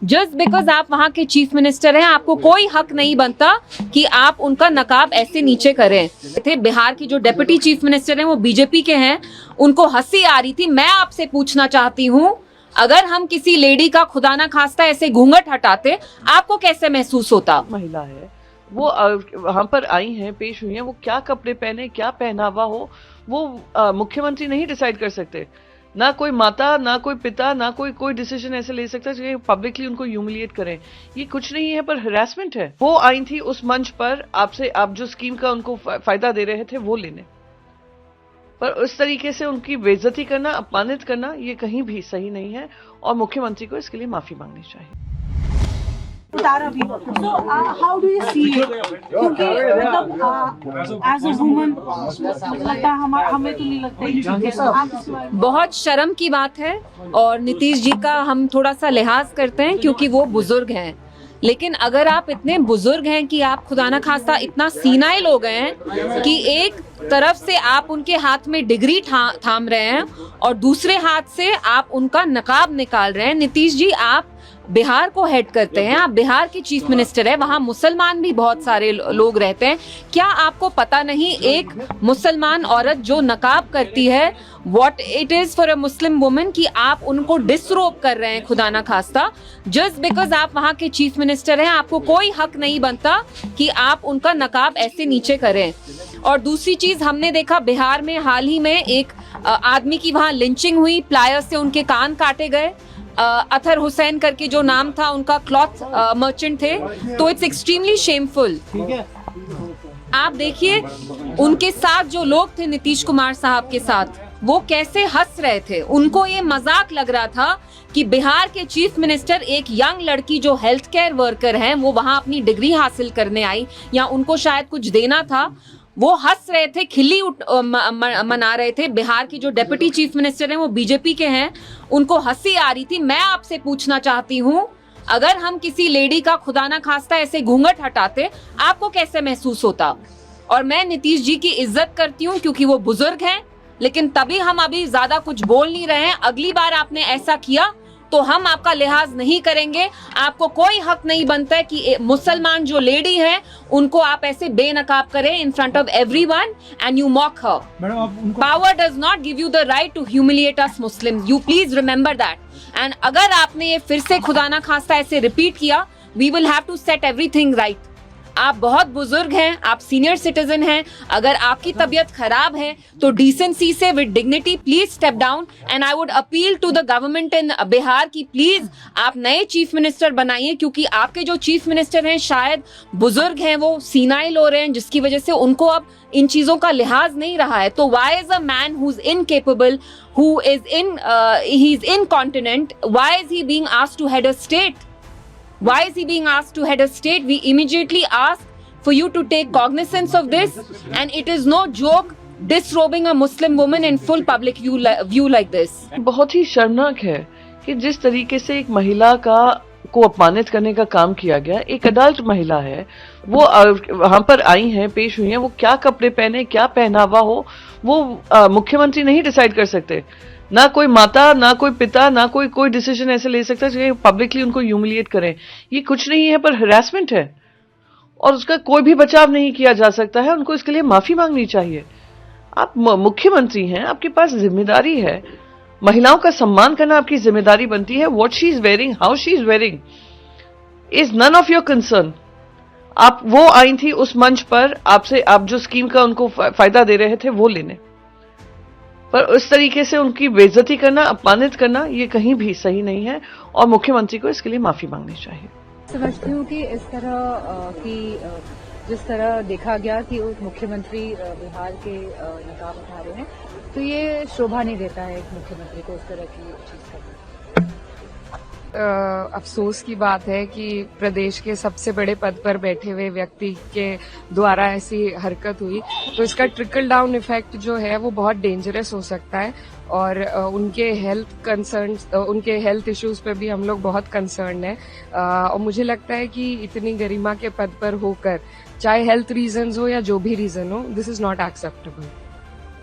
Just because आप वहां के चीफ मिनिस्टर हैं, आपको कोई हक नहीं बनता कि आप उनका नकाब ऐसे नीचे करें। थे बिहार की जो डेप्यूटी चीफ मिनिस्टर हैं वो बीजेपी के हैं, उनको हंसी आ रही थी। मैं आपसे पूछना चाहती हूँ, अगर हम किसी लेडी का खुदा ना खास्ता ऐसे घूंघट हटाते, आपको कैसे महसूस होता? महिला है वो वहां पर आई हैं, पेश हुई हैं, वो क्या कपड़े पहने, क्या पहनावा हो, वो मुख्यमंत्री नहीं डिसाइड कर सकते। ना कोई माता, ना कोई पिता, ना कोई डिसीजन ऐसे ले सकता है कि पब्लिकली उनको ह्यूमिलिएट करें। ये कुछ नहीं है पर हरासमेंट है। वो आई थी उस मंच पर आपसे, आप जो स्कीम का उनको फायदा दे रहे थे वो लेने, पर उस तरीके से उनकी बेइज्जती करना, अपमानित करना, ये कहीं भी सही नहीं है और मुख्यमंत्री को इसके लिए माफी मांगनी चाहिए। So how do you see it? क्योंकि मतलब as a woman लगता है हमें तो नहीं लगता। बहुत शर्म की बात है और नीतीश जी का हम थोड़ा सा लिहाज करते हैं क्योंकि वो बुजुर्ग हैं, लेकिन अगर आप इतने बुजुर्ग हैं कि आप खुदा ना खास्ता इतना सीनाइल हो गए हैं कि एक तरफ से आप उनके हाथ में डिग्री थाम रहे हैं और दूसरे हाथ से आप उनका नकाब निकाल रहे हैं। नीतीश जी, आप बिहार को हेड करते हैं, आप बिहार के चीफ मिनिस्टर हैं, वहां मुसलमान भी बहुत सारे लोग रहते हैं। क्या आपको पता नहीं एक मुसलमान औरत जो नकाब करती है, what it is for a Muslim woman, कि आप उनको डिसरोब कर रहे हैं खुदा ना खास्ता? जस्ट बिकॉज आप वहां के चीफ मिनिस्टर हैं, आपको कोई हक नहीं बनता कि आप उनका नकाब ऐसे नीचे करें। और दूसरी चीज, हमने देखा बिहार में हाल ही में एक आदमी की वहां लिंचिंग हुई, प्लायर से उनके कान काटे गए। अतहर हुसैन करके जो नाम था उनका, क्लॉथ मर्चेंट थे। तो इट्स एक्सट्रीमली शेमफुल। आप देखिए उनके साथ जो लोग थे नीतीश कुमार साहब के साथ, वो कैसे हंस रहे थे। उनको ये मजाक लग रहा था कि बिहार के चीफ मिनिस्टर, एक यंग लड़की जो हेल्थ केयर वर्कर हैं, वो वहां अपनी डिग्री हासिल करने आई या उनको शायद कुछ देना था, वो हंस रहे थे, खिल्ली मना रहे थे। बिहार की जो डेप्यूटी चीफ मिनिस्टर हैं वो बीजेपी के हैं, उनको हंसी आ रही थी। मैं आपसे पूछना चाहती हूँ, अगर हम किसी लेडी का खुदा ना खास्ता ऐसे घूंघट हटाते, आपको कैसे महसूस होता? और मैं नीतीश जी की इज्जत करती हूँ क्योंकि वो बुजुर्ग हैं, लेकिन तभी हम अभी ज्यादा कुछ बोल नहीं रहे हैं। अगली बार आपने ऐसा किया तो हम आपका लिहाज नहीं करेंगे। आपको कोई हक नहीं बनता है कि मुसलमान जो लेडी है उनको आप ऐसे बेनकाब करें in front of everyone and you mock her. Power does not give you the right to humiliate us Muslims, you please remember that. And अगर आपने ये फिर से खुदा ना खास्ता ऐसे रिपीट किया, we will have to set everything right. आप बहुत बुजुर्ग हैं, आप सीनियर सिटीजन हैं, अगर आपकी तबीयत खराब है तो डिसेंसी से, with dignity, please step down. And I would appeal to the government in Bihar की प्लीज आप नए चीफ मिनिस्टर बनाइए, क्योंकि आपके जो चीफ मिनिस्टर हैं शायद बुजुर्ग हैं, वो सीनाइल हो रहे हैं, जिसकी वजह से उनको अब इन चीजों का लिहाज नहीं रहा है। तो why is a man who is incapable, who is he is incontinent, why is he being asked to head a state? Why is he being asked to head a state? We immediately ask for you to take cognizance of this, and it is no joke disrobing a Muslim woman in full public view like this. बहुत ही शर्मनाक है कि जिस तरीके से एक महिला को अपमानित करने का काम किया गया। एक अडल्ट महिला है, वो वहां पर आई हैं, पेश हुई हैं, वो क्या कपड़े पहने, क्या पहनावा हो, वो मुख्यमंत्री नहीं डिसाइड कर सकते। ना कोई माता, ना कोई पिता, ना कोई डिसीजन ऐसे ले सकता है कि पब्लिकली उनको ह्यूमिलिएट करें। ये कुछ नहीं है पर हरासमेंट है और उसका कोई भी बचाव नहीं किया जा सकता है। उनको इसके लिए माफी मांगनी चाहिए। आप मुख्यमंत्री हैं, आपके पास जिम्मेदारी है, महिलाओं का सम्मान करना आपकी जिम्मेदारी बनती है। What she is wearing, how she is wearing is none of your concern. वो आई थी उस मंच पर आपसे, आप जो स्कीम का उनको फायदा दे रहे थे वो लेने, पर उस तरीके से उनकी बेइज्जती करना, अपमानित करना, ये कहीं भी सही नहीं है और मुख्यमंत्री को इसके लिए माफी मांगनी चाहिए। समझती हूँ कि इस तरह की जिस तरह देखा गया कि उस मुख्यमंत्री बिहार के नकाब उठा रहे हैं, तो ये शोभा नहीं देता है एक मुख्यमंत्री को इस तरह की चीज करना। अफसोस की बात है कि प्रदेश के सबसे बड़े पद पर बैठे हुए व्यक्ति के द्वारा ऐसी हरकत हुई, तो इसका ट्रिकल डाउन इफेक्ट जो है वो बहुत डेंजरस हो सकता है और उनके हेल्थ इश्यूज पे भी हम लोग बहुत कंसर्न है। और मुझे लगता है कि इतनी गरिमा के पद पर होकर, चाहे हेल्थ रीजंस हो या जो भी रीजन हो, दिस इज नॉट एक्सेप्टेबल।